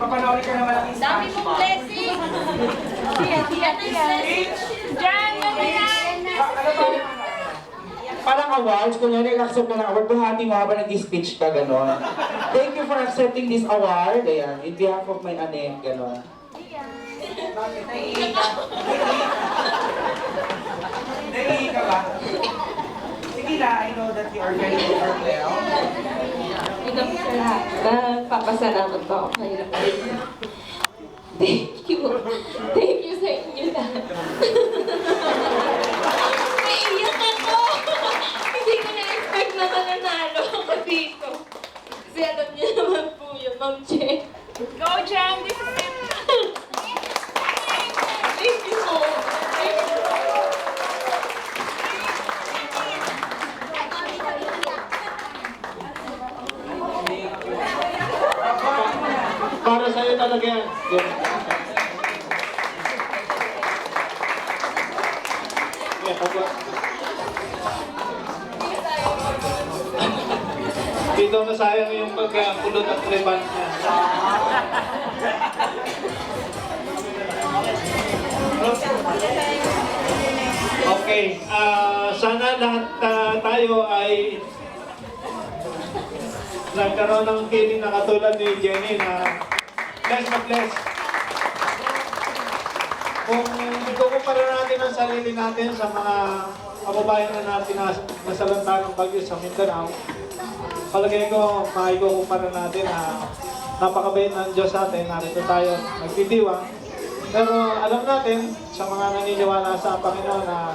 Papanoorin ka naman ang Dami Spanish. mong blessing! Tiya. Diyan, yan! Parang awards, kung yan nag-accept na ng award, buhati mo habang nag-speech ka, gano'n. Thank you for accepting this award. Ayan, in behalf of my anek, gano'n. Bakit? Naiihi ka? Naiihi ka ba? Sige na, I know that you are very overwhelmed. Papasalamat po ako kayo. Thank you. Thank you sa inyo lahat. Naiiyak ako. Hindi ko na-expect na mananalo ako dito. Kasi alam niyo naman po yun, Ma'am Che. Go, Jem! This is it! Thank you po. Thank you. Para sa'yo talaga yan. Dito masayang yung pagkulot at trepan niya. Okay, sana lahat tayo ay nagkaroon ng feeling na katulad ni Jenny na bless na bless. Kung ikukumpara natin ang sarili natin sa mga kababayan na natin na nasalanta ng bagyo sa Mindanao, palagay ko maikukumpara natin na napakabait ng Diyos sa atin, narito tayo nagtitiwang. Pero alam natin sa mga naniniwala sa Panginoon na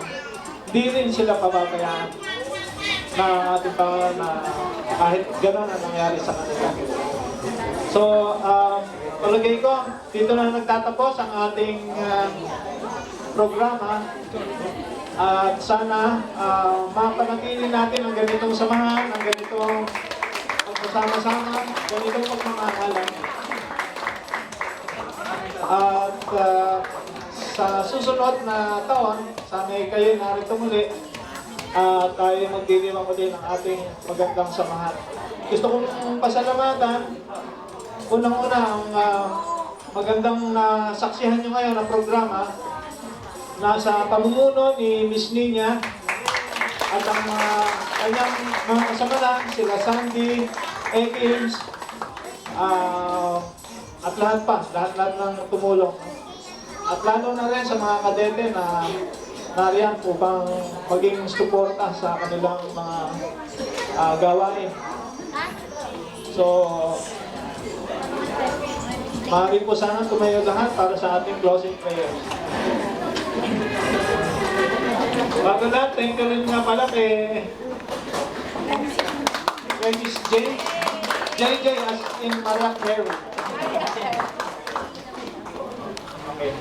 di rin sila pababayaan na ating Panginoon na kahit gano'n ang nangyari sa kanila. So, palagay ko, dito na nagtatapos ang ating programa. At sana mapanatili natin ang ganitong samahan, ang ganitong pagsasama-sama, ganitong pagmamahalan. At sa susunod na taon, sana kayo narito muli at tayo magdiriwang muli ng ating magandang samahan. Gusto kong pasalamatan, unang-una ang magandang nasaksihan nyo ngayon ng programa nasa pamumuno ni Miss Nina at ang kanyang mga kasamahan, sila Sandy, Ekins, at lahat ng tumulong. At lalo na rin sa mga kadete na nariyan upang maging suporta sa kanilang mga gawain. So, maaari po sana tumayo lahat para sa ating closing prayer. Bago lahat, thank you rin nga pala kay Miss JJ as in Marak Mary. Okay.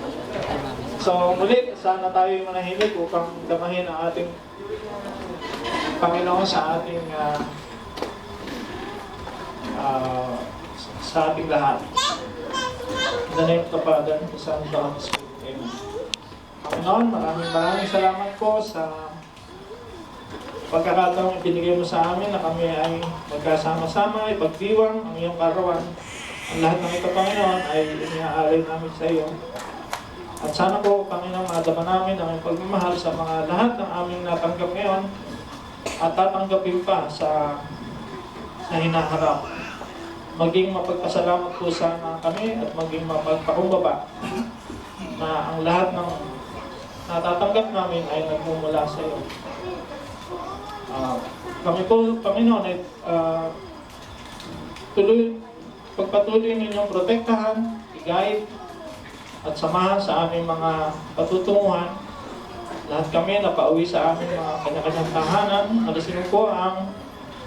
So muli, sana tayo manahimik upang damahin ang ating Panginoon sa ating lahat. In the name of the Father, the Son, and the Holy Spirit. Amen. Panginoon, maraming salamat po sa pagkakataong ibinigay mo sa amin na kami ay magkasama-sama, ipagdiwang ang iyong karawan. Ang lahat ng ito, Panginoon, ay iniaalay namin sa iyo. At sana po, Panginoon, madama namin ang pagmamahal sa mga lahat ng aming natanggap ngayon at tatanggapin pa sa hinaharap. Maging mapagpasalamat po sana kami at maging mapagpakumbaba na ang lahat ng natatanggap namin ay nagmumula sa iyo. Kami po, Panginoon, ay pagpatuloy ninyong protektahan, i-guide, at samahan sa aming mga patutunguhan. Lahat kami na pauwi sa aming mga kanya-kanyang tahanan, alisin po ang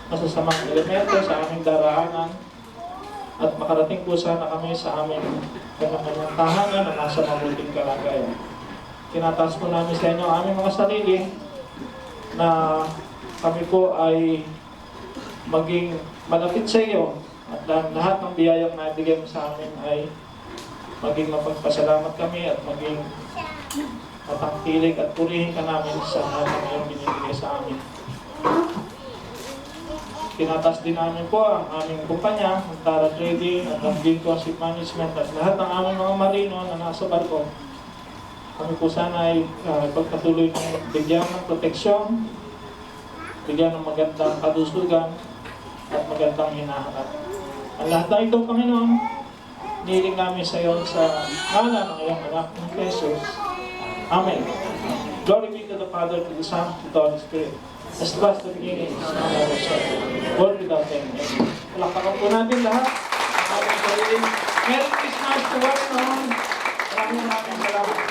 masasamang elemento sa aming daraanan, at makarating po sana kami sa aming kanya-kanyang tahanan na nasa mabuting kalagayan. Tinataas po namin sa inyo ang aming mga sarili na kami po ay maging malapit sa iyo at lahat ng biyayang nabigay mo sa amin ay maging mapagpasalamat kami at maging matangkilik at purihin ka namin sa lahat ng iyong binibigay sa amin. Tinatas din namin po ang aming kumpanya, ang Tara Trading, at ang Ginko Ship Management, at lahat ng aming mga marino na nasa barko. Kami po sana ay pagpatuloy ng bigyan ng proteksyon, bigyan ng magandang kalusugan, at magandang hinahanap. Ang lahat ng ito, Panginoon, niling namin sa iyo sa ngalan ng iyong anak ng Jesus. Amen. Glory be to the Father, to the Son, to the Holy Spirit. As it was the beginning, is now, and ever shall be, world without end. Palakpakan po natin lahat. Ang ating sarili. Merry Christmas to one and all. Maraming salamat.